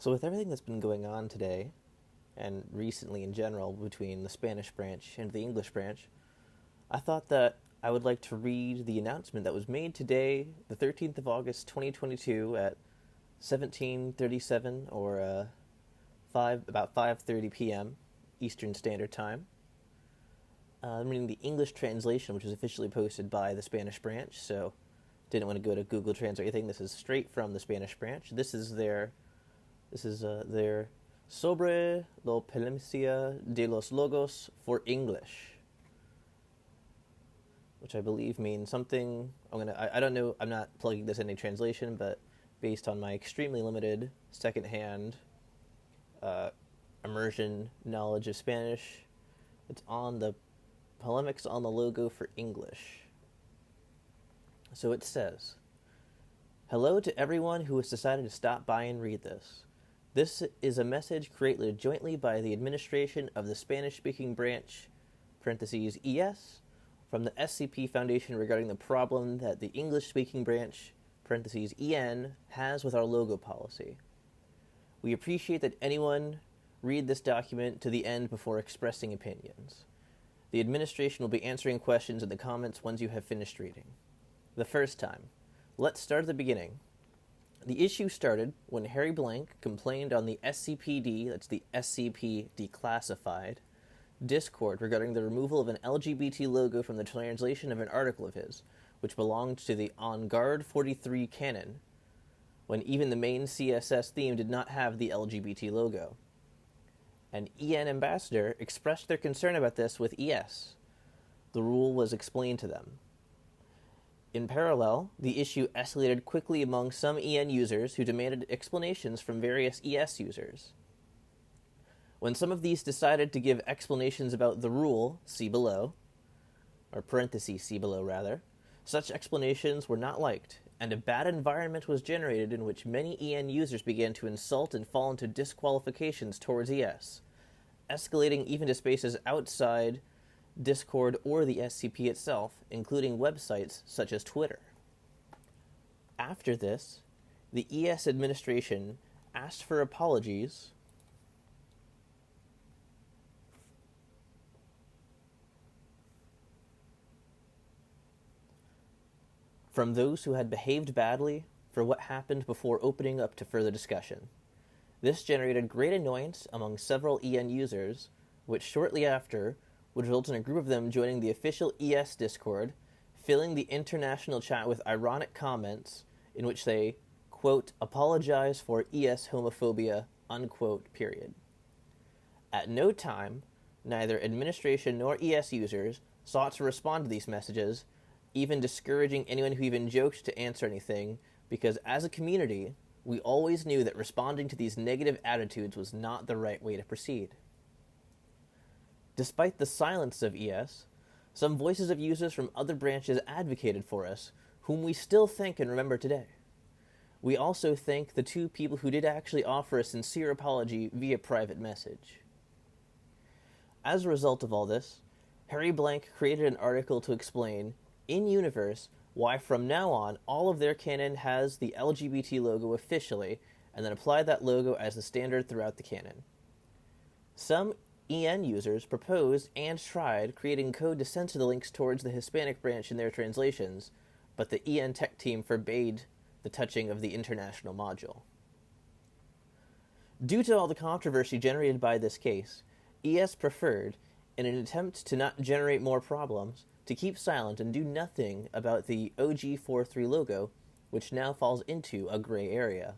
So with everything that's been going on today, and recently in general, between the Spanish branch and the English branch, I thought that I would like to read the announcement that was made today, the 13th of August, 2022, at 17:37 or about 5:30 p.m. Eastern Standard Time. I'm reading the English translation, which was officially posted by the Spanish branch, so didn't want to go to Google Translate or anything. This is straight from the Spanish branch. This is their Sobre la Policía de los Logos for English, which I believe means something. I don't know. I'm not plugging this in any translation, but based on my extremely limited secondhand immersion knowledge of Spanish, it's on the polemics on the logo for English. So it says, "Hello to everyone who has decided to stop by and read this. This is a message created jointly by the administration of the Spanish-speaking branch, parentheses, ES, from the SCP Foundation regarding the problem that the English-speaking branch, parentheses, EN, has with our logo policy. We appreciate that anyone read this document to the end before expressing opinions. The administration will be answering questions in the comments once you have finished reading. The first time. Let's start at the beginning. The issue started when HarryBlank complained on the SCPD, that's the SCP Declassified, Discord regarding the removal of an LGBT logo from the translation of an article of his, which belonged to the On Guard 43 canon, when even the main CSS theme did not have the LGBT logo. An EN ambassador expressed their concern about this with ES. The rule was explained to them. In parallel, the issue escalated quickly among some EN users who demanded explanations from various ES users. When some of these decided to give explanations about the rule, see below, or parentheses see below rather, such explanations were not liked, and a bad environment was generated in which many EN users began to insult and fall into disqualifications towards ES, escalating even to spaces outside Discord or the SCP itself, including websites such as Twitter. After this, the ES administration asked for apologies from those who had behaved badly for what happened before opening up to further discussion. This generated great annoyance among several EN users, which shortly after would result in a group of them joining the official ES Discord, filling the international chat with ironic comments in which they, quote, apologize for ES homophobia, unquote, period. At no time, neither administration nor ES users sought to respond to these messages, even discouraging anyone who even joked to answer anything, because as a community, we always knew that responding to these negative attitudes was not the right way to proceed. Despite the silence of ES, some voices of users from other branches advocated for us, whom we still thank and remember today. We also thank the two people who did actually offer a sincere apology via private message. As a result of all this, HarryBlank created an article to explain, in universe, why from now on all of their canon has the LGBT logo officially, and then apply that logo as the standard throughout the canon. Some EN users proposed and tried creating code to censor the links towards the Hispanic branch in their translations, but the EN tech team forbade the touching of the international module. Due to all the controversy generated by this case, ES preferred, in an attempt to not generate more problems, to keep silent and do nothing about the OG43 logo, which now falls into a gray area.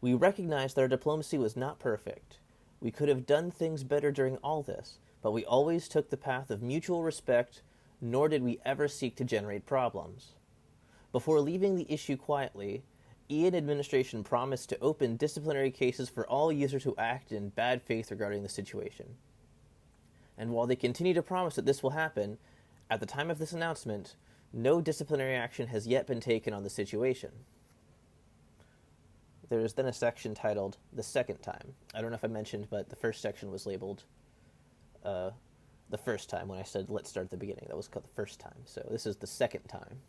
We recognize that our diplomacy was not perfect. We could have done things better during all this, but we always took the path of mutual respect, nor did we ever seek to generate problems. Before leaving the issue quietly, EN administration promised to open disciplinary cases for all users who acted in bad faith regarding the situation. And while they continue to promise that this will happen, at the time of this announcement, no disciplinary action has yet been taken on the situation. There is then a section titled, The Second Time. I don't know if I mentioned, but the first section was labeled the first time when I said, let's start at the beginning. That was called the first time. So this is the second time.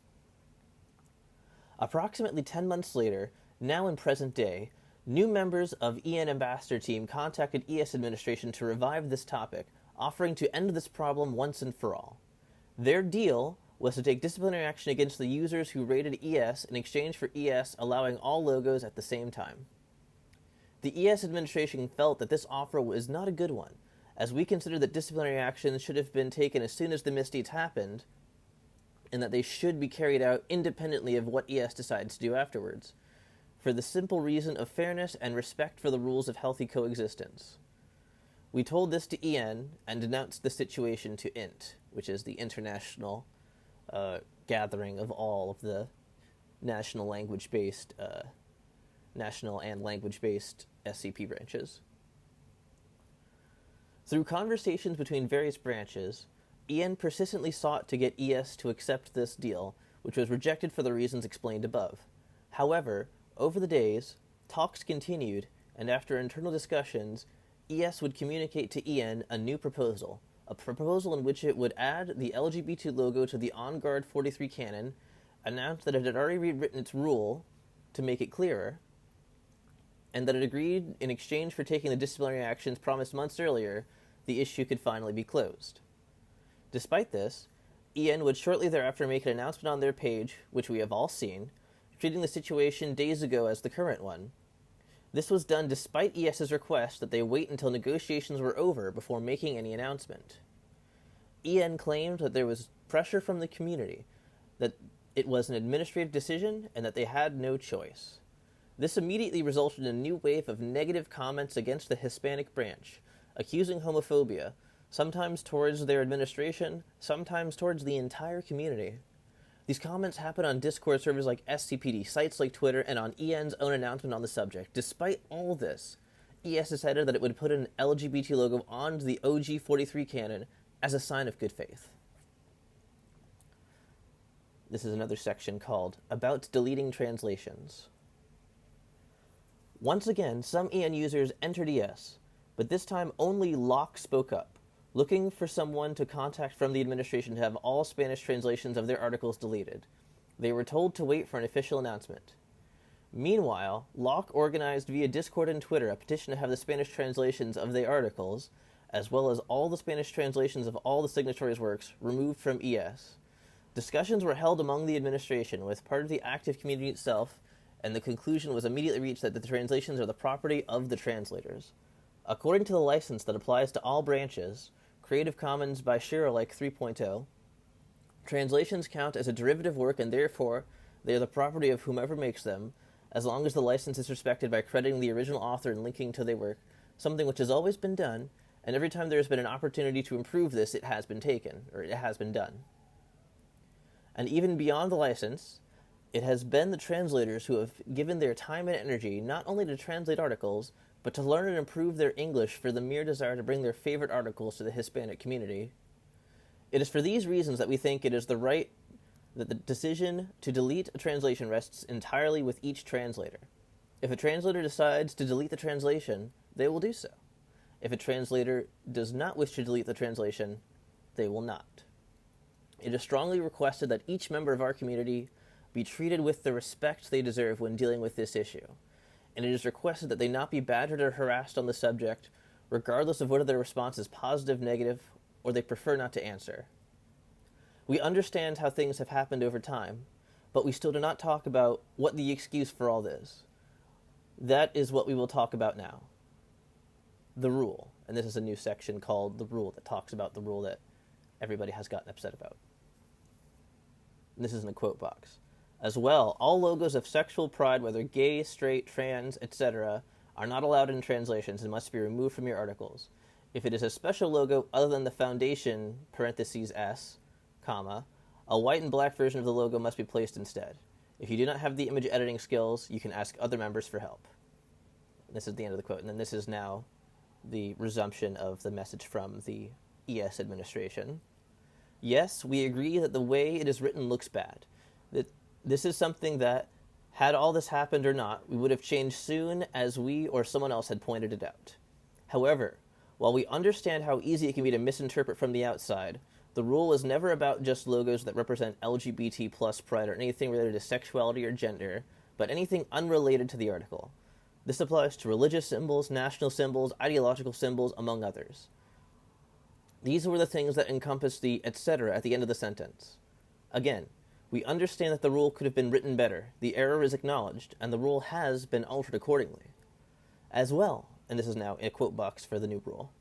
Approximately 10 months later, now in present day, New members of EN Ambassador Team contacted ES administration to revive this topic, offering to end this problem once and for all. Their deal was to take disciplinary action against the users who raided ES in exchange for ES allowing all logos at the same time. The ES administration felt that this offer was not a good one, as we consider that disciplinary action should have been taken as soon as the misdeeds happened, and that they should be carried out independently of what ES decides to do afterwards, for the simple reason of fairness and respect for the rules of healthy coexistence. We told this to EN and denounced the situation to INT, which is the international gathering of all of the national and language-based SCP branches. Through conversations between various branches, EN persistently sought to get ES to accept this deal, which was rejected for the reasons explained above. However, over the days, talks continued, and after internal discussions, ES would communicate to EN a new proposal, a proposal in which it would add the LGBT logo to the On Guard 43 canon, announced that it had already rewritten its rule to make it clearer, and that it agreed in exchange for taking the disciplinary actions promised months earlier, the issue could finally be closed. Despite this, EN would shortly thereafter make an announcement on their page, which we have all seen, treating the situation days ago as the current one. This was done despite ES's request that they wait until negotiations were over before making any announcement. EN claimed that there was pressure from the community, that it was an administrative decision, and that they had no choice. This immediately resulted in a new wave of negative comments against the Hispanic branch, accusing homophobia, sometimes towards their administration, sometimes towards the entire community. These comments happen on Discord servers like SCPD, sites like Twitter, and on EN's own announcement on the subject. Despite all this, ES decided that it would put an LGBT logo on the OG-43 canon as a sign of good faith. This is another section called About Deleting Translations. Once again, some EN users entered ES, but this time only Locke spoke up, looking for someone to contact from the administration to have all Spanish translations of their articles deleted. They were told to wait for an official announcement. Meanwhile, Locke organized via Discord and Twitter a petition to have the Spanish translations of their articles, as well as all the Spanish translations of all the signatories' works, removed from ES. Discussions were held among the administration with part of the active community itself, and the conclusion was immediately reached that the translations are the property of the translators. According to the license that applies to all branches, Creative Commons by Sharealike 3.0, translations count as a derivative work and therefore they are the property of whomever makes them, as long as the license is respected by crediting the original author and linking to their work, something which has always been done, and every time there has been an opportunity to improve this, it has been taken, or it has been done. And even beyond the license, it has been the translators who have given their time and energy not only to translate articles, but to learn and improve their English for the mere desire to bring their favorite articles to the Hispanic community. It is for these reasons that we think it is the decision to delete a translation rests entirely with each translator. If a translator decides to delete the translation, they will do so. If a translator does not wish to delete the translation, they will not. It is strongly requested that each member of our community be treated with the respect they deserve when dealing with this issue, and it is requested that they not be badgered or harassed on the subject, regardless of whether their response is positive, negative, or they prefer not to answer. We understand how things have happened over time, but we still do not talk about what the excuse for all this. That is what we will talk about now. The rule. And this is a new section called The Rule that talks about the rule that everybody has gotten upset about. And this is in the quote box. As well, all logos of sexual pride, whether gay, straight, trans, etc., are not allowed in translations and must be removed from your articles. If it is a special logo other than the Foundation, (S), comma, a white and black version of the logo must be placed instead. If you do not have the image editing skills, you can ask other members for help. This is the end of the quote, and then this is now the resumption of the message from the ES administration. Yes, we agree that the way it is written looks bad. That this is something that, had all this happened or not, we would have changed soon as we or someone else had pointed it out. However, while we understand how easy it can be to misinterpret from the outside, the rule was never about just logos that represent LGBT plus pride or anything related to sexuality or gender, but anything unrelated to the article. This applies to religious symbols, national symbols, ideological symbols, among others. These were the things that encompass the etc. at the end of the sentence. Again, we understand that the rule could have been written better, the error is acknowledged, and the rule has been altered accordingly. As well, and this is now a quote box for the new rule,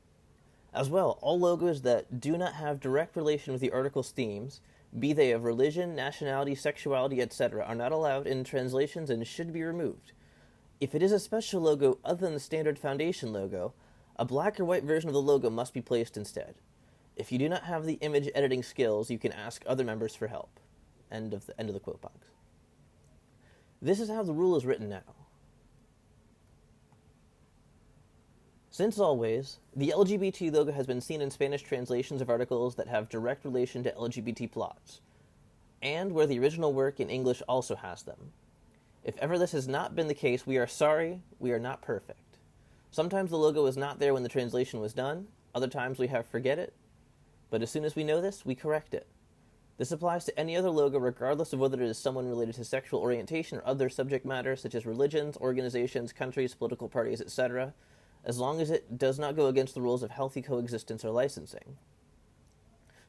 as well, all logos that do not have direct relation with the article's themes, be they of religion, nationality, sexuality, etc., are not allowed in translations and should be removed. If it is a special logo other than the standard Foundation logo, a black or white version of the logo must be placed instead. If you do not have the image editing skills, you can ask other members for help. End of the quote box. This is how the rule is written now. Since always, the LGBT logo has been seen in Spanish translations of articles that have direct relation to LGBT plots, and where the original work in English also has them. If ever this has not been the case, we are sorry, we are not perfect. Sometimes the logo is not there when the translation was done, other times we have forget it, but as soon as we know this, we correct it. This applies to any other logo regardless of whether it is someone related to sexual orientation or other subject matter such as religions, organizations, countries, political parties, etc., as long as it does not go against the rules of healthy coexistence or licensing.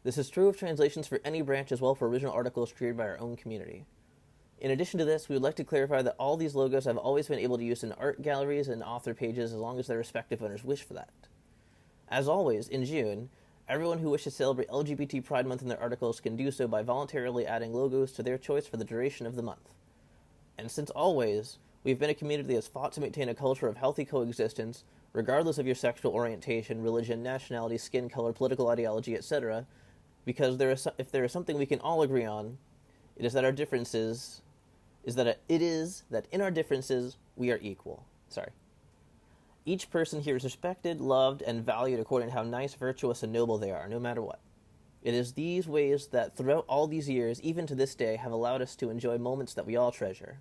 This is true of translations for any branch as well for original articles created by our own community. In addition to this, we would like to clarify that all these logos have always been able to use in art galleries and author pages as long as their respective owners wish for that. As always, in June, everyone who wishes to celebrate LGBT Pride Month in their articles can do so by voluntarily adding logos to their choice for the duration of the month. And since always, we've been a community that has fought to maintain a culture of healthy coexistence, regardless of your sexual orientation, religion, nationality, skin color, political ideology, etc., because if there is something we can all agree on, it is that in our differences we are equal. Each person here is respected, loved, and valued according to how nice, virtuous, and noble they are, no matter what. It is these ways that throughout all these years, even to this day, have allowed us to enjoy moments that we all treasure.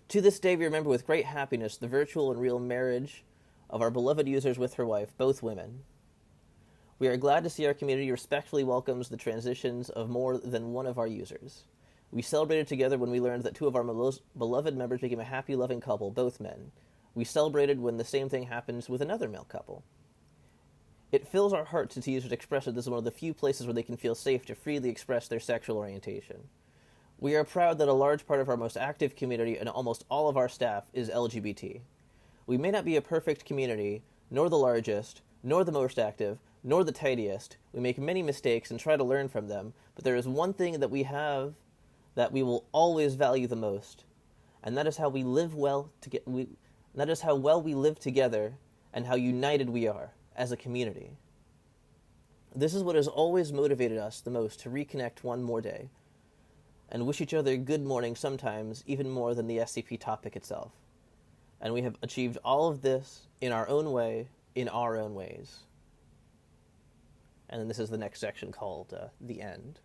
To this day, we remember with great happiness the virtual and real marriage of our beloved users with her wife, both women. We are glad to see our community respectfully welcomes the transitions of more than one of our users. We celebrated together when we learned that two of our most beloved members became a happy, loving couple, both men. We celebrated when the same thing happens with another male couple. It fills our heart to users express that this is one of the few places where they can feel safe to freely express their sexual orientation. We are proud that a large part of our most active community and almost all of our staff is LGBT. We may not be a perfect community, nor the largest, nor the most active, nor the tidiest. We make many mistakes and try to learn from them, but there is one thing that we have that we will always value the most, and that is how we live well that is how well we live together and how united we are as a community. This is what has always motivated us the most to reconnect one more day and wish each other good morning sometimes even more than the SCP topic itself. And we have achieved all of this in our own way, in our own ways. And then this is the next section called The End.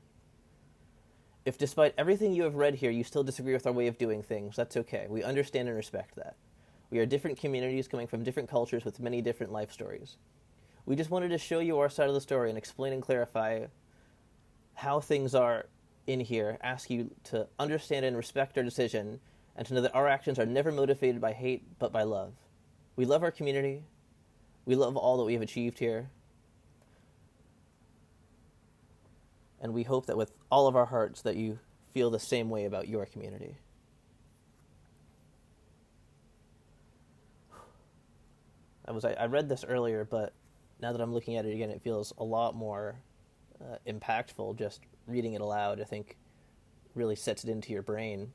If despite everything you have read here you still disagree with our way of doing things, that's okay. We understand and respect that. We are different communities coming from different cultures with many different life stories. We just wanted to show you our side of the story and explain and clarify how things are in here, ask you to understand and respect our decision, and to know that our actions are never motivated by hate, but by love. We love our community. We love all that we have achieved here. And we hope that with all of our hearts that you feel the same way about your community. I read this earlier, but now that I'm looking at it again, it feels a lot more impactful. Just reading it aloud, I think, really sets it into your brain.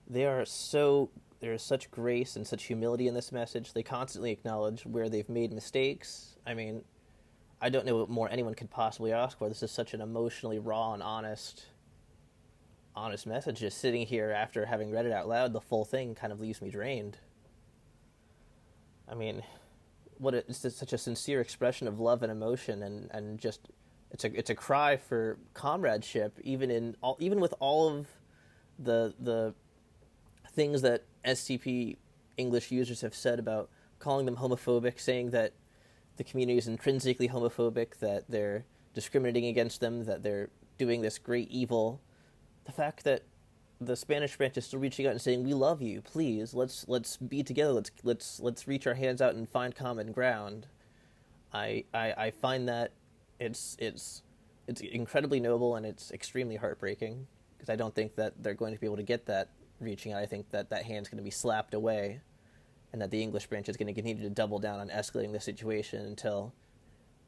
There is such grace and such humility in this message. They constantly acknowledge where they've made mistakes. I mean, I don't know what more anyone could possibly ask for. This is such an emotionally raw and honest message. Just sitting here after having read it out loud, the full thing kind of leaves me drained. I mean, it's just such a sincere expression of love and emotion, and just it's a cry for comradeship, even with all of the things that SCP English users have said about calling them homophobic, saying that the community is intrinsically homophobic, that they're discriminating against them, that they're doing this great evil. The fact that the Spanish branch is still reaching out and saying, "We love you. Please, let's be together. Let's reach our hands out and find common ground." I find that it's incredibly noble, and it's extremely heartbreaking, because I don't think that they're going to be able to get that reaching out. I think that hand's going to be slapped away, and that the English branch is going to continue to double down on escalating the situation until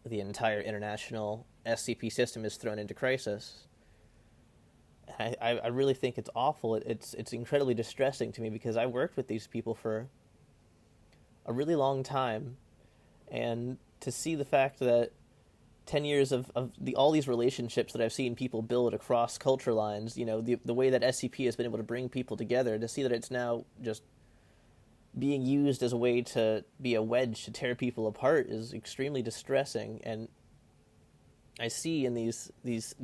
the entire international SCP system is thrown into crisis. I really think it's awful. It's incredibly distressing to me, because I worked with these people for a really long time, and to see the fact that 10 years of all these relationships that I've seen people build across culture lines, the way that SCP has been able to bring people together, to see that it's now just being used as a way to be a wedge to tear people apart is extremely distressing. And I see in these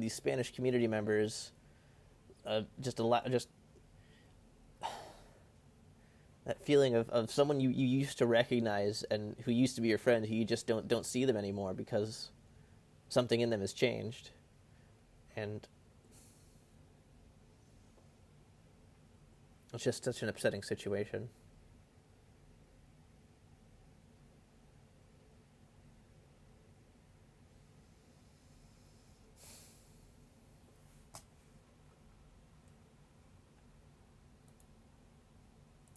Spanish community members just that feeling of someone you used to recognize and who used to be your friend, who you just don't see them anymore because something in them has changed. And it's just such an upsetting situation.